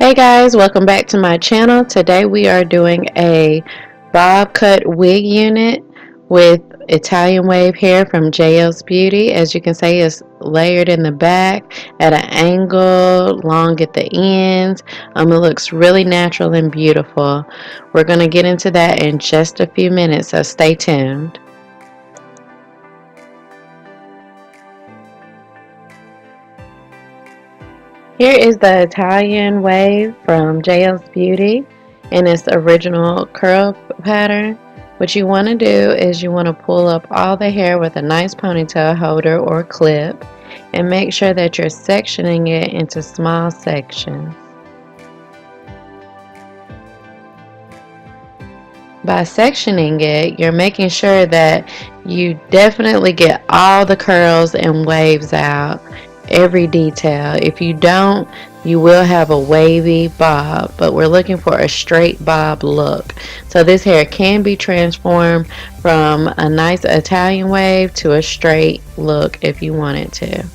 Hey guys, welcome back to my channel. Today we are doing a bob cut wig unit with Italian wave hair from Jaels Beauty. As you can see, it's layered in the back at an angle, long at the ends. It looks really natural and beautiful. We're going to get into that in just a few minutes, so stay tuned. Here is the Italian wave from Jaels Beauty in its original curl pattern. What you want to do is you want to pull up all the hair with a nice ponytail holder or clip and make sure that you're sectioning it into small sections. By sectioning it, you're making sure that you definitely get all the curls and waves out, every detail. If you don't, you will have a wavy bob, but we're looking for a straight bob look. So this hair can be transformed from a nice Italian wave to a straight look if you want it to.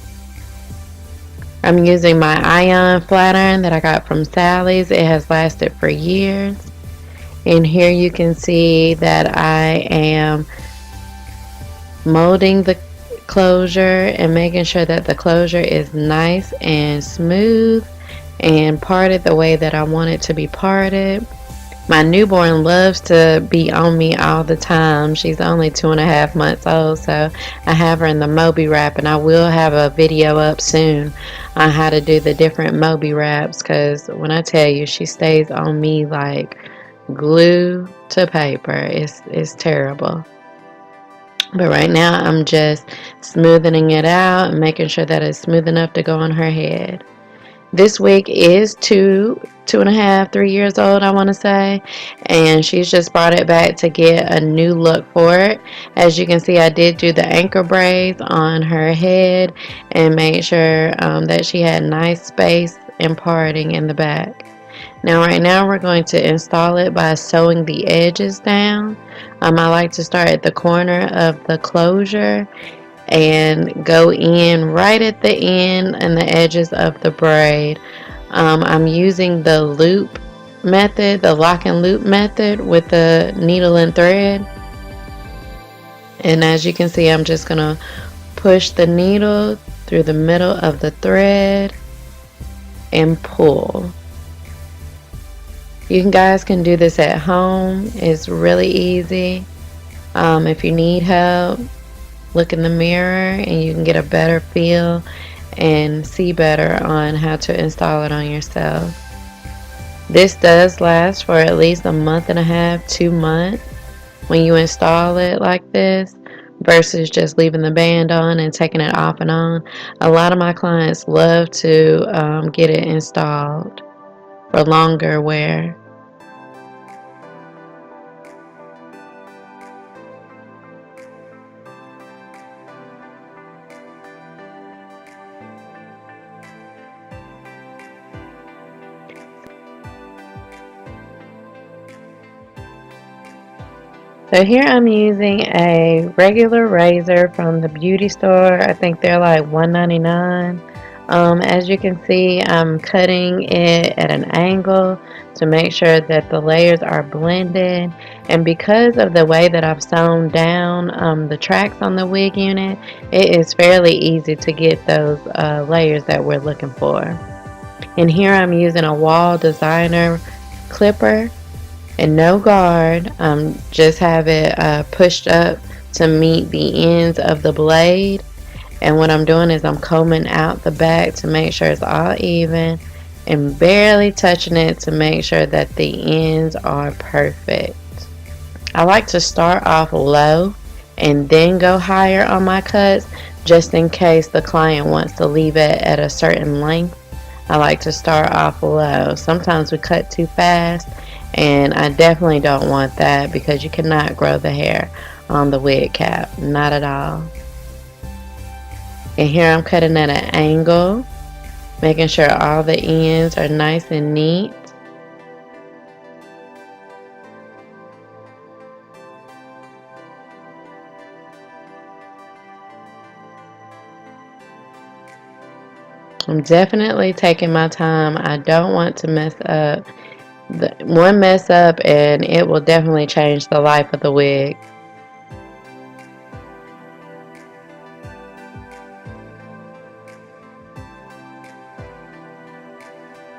I'm using my iron flat iron that I got from Sally's. It has lasted for years. And here you can see that I am molding the closure and making sure that the closure is nice and smooth and parted the way that I want it to be parted. My newborn loves to be on me all the time. She's only 2.5 months old, so I have her in the Moby wrap, and I will have a video up soon on how to do the different Moby wraps, because when I tell you, she stays on me like glue to paper. It's terrible. But right now I'm just smoothing it out and making sure that it's smooth enough to go on her head. This wig is 2.5, 3 years old, I want to say, and she's just brought it back to get a new look for it. As you can see, I did do the anchor braids on her head and made sure that she had nice space and parting in the back. Now right now we're going to install it by sewing the edges down. I like to start at the corner of the closure and go in right at the end and the edges of the braid. I'm using the loop method, the lock and loop method with the needle and thread. And as you can see, I'm just going to push the needle through the middle of the thread and pull. You guys can do this at home. It's really easy. If you need help, look in the mirror and you can get a better feel and see better on how to install it on yourself. This does last for at least 1.5 months, 2 months when you install it like this, versus just leaving the band on and taking it off and on. A lot of my clients love to get it installed for longer wear. So here I'm using a regular razor from the beauty store. I think they're like $1.99. As you can see, I'm cutting it at an angle to make sure that the layers are blended. And because of the way that I've sewn down the tracks on the wig unit, it is fairly easy to get those layers that we're looking for. And here I'm using a wall designer clipper and no guard. Just have it pushed up to meet the ends of the blade. And what I'm doing is I'm combing out the back to make sure it's all even and barely touching it to make sure that the ends are perfect. I like to start off low and then go higher on my cuts, just in case the client wants to leave it at a certain length. I like to start off low. Sometimes we cut too fast, and I definitely don't want that because you cannot grow the hair on the wig cap, not at all. And here I'm cutting at an angle, making sure all the ends are nice and neat. I'm definitely taking my time. I don't want to mess up. One mess up and it will definitely change the life of the wig.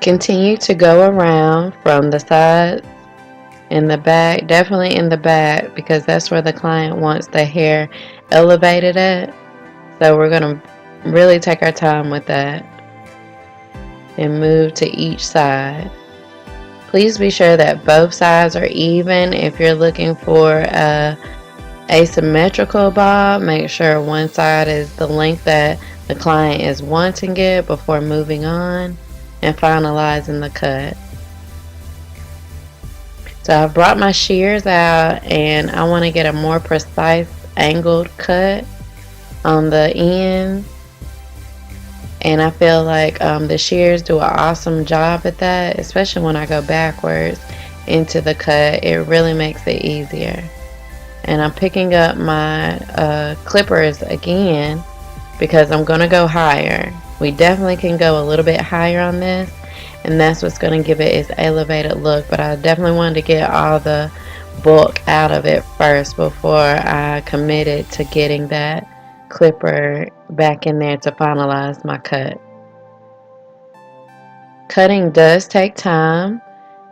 Continue to go around from the sides, in the back, definitely in the back, because that's where the client wants the hair elevated at. So we're going to really take our time with that and move to each side. Please be sure that both sides are even. If you're looking for a asymmetrical bob, make sure one side is the length that the client is wanting it before moving on and finalizing the cut. So I've brought my shears out and I want to get a more precise angled cut on the end, and I feel like the shears do an awesome job at that, especially when I go backwards into the cut. It really makes it easier. And I'm picking up my clippers again because I'm going to go higher. We definitely can go a little bit higher on this, and that's what's going to give it its elevated look. But I definitely wanted to get all the bulk out of it first before I committed to getting that clipper back in there to finalize my cut. Cutting does take time.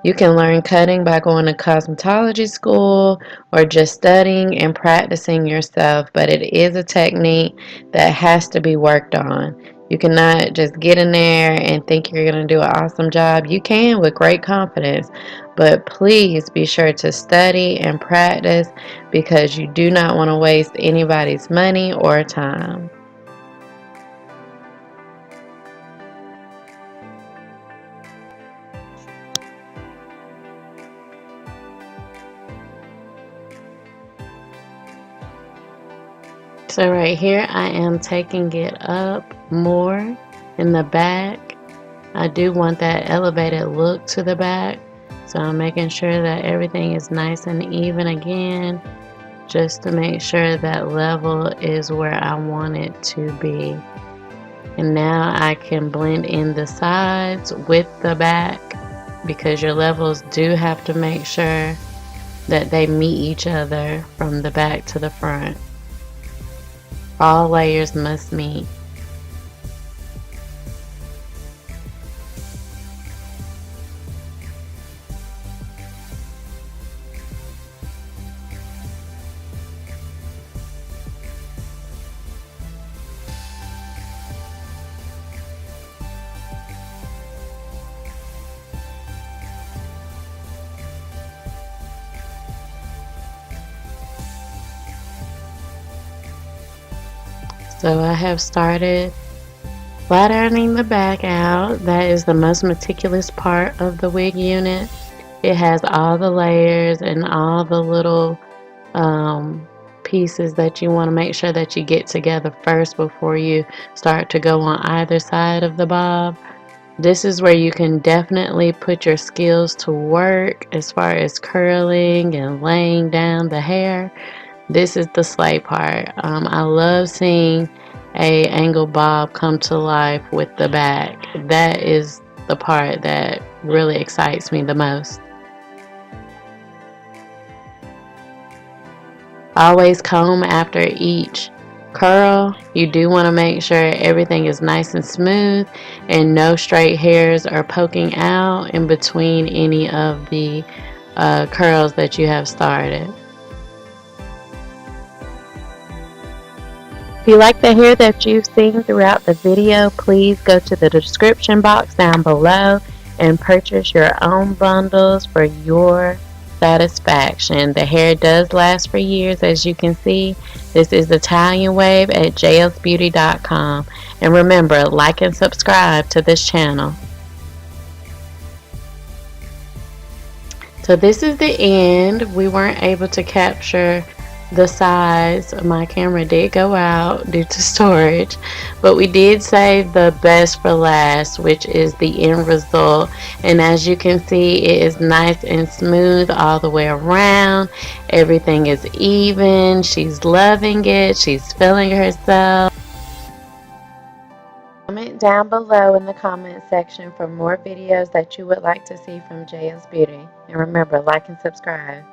You can learn cutting by going to cosmetology school or just studying and practicing yourself, but it is a technique that has to be worked on. You cannot just get in there and think you're going to do an awesome job. You can with great confidence, but please be sure to study and practice because you do not want to waste anybody's money or time. So right here I am taking it up more in the back. I do want that elevated look to the back, so I'm making sure that everything is nice and even again, just to make sure that level is where I want it to be. And now I can blend in the sides with the back, because your levels do have to make sure that they meet each other from the back to the front. All layers must meet. So I have started flat ironing the back out. That is the most meticulous part of the wig unit. It has all the layers and all the little pieces that you want to make sure that you get together first before you start to go on either side of the bob. This is where you can definitely put your skills to work as far as curling and laying down the hair. This is the slay part. I love seeing a angle bob come to life with the back. That is the part that really excites me the most. Always comb after each curl. You do want to make sure everything is nice and smooth and no straight hairs are poking out in between any of the curls that you have started. If you like the hair that you've seen throughout the video, please go to the description box down below and purchase your own bundles for your satisfaction. The hair does last for years, as you can see. This is Italian Wave at jaelsbeauty.com. And remember, like and subscribe to this channel. So this is the end. We weren't able to capture the sides. My camera did go out due to storage, but we did save the best for last, which is the end result. And as you can see, it is nice and smooth all the way around. Everything is even. She's loving it. She's feeling herself. Comment comment down below in the comment section for more videos that you would like to see from Jaels Beauty. And remember, like and subscribe.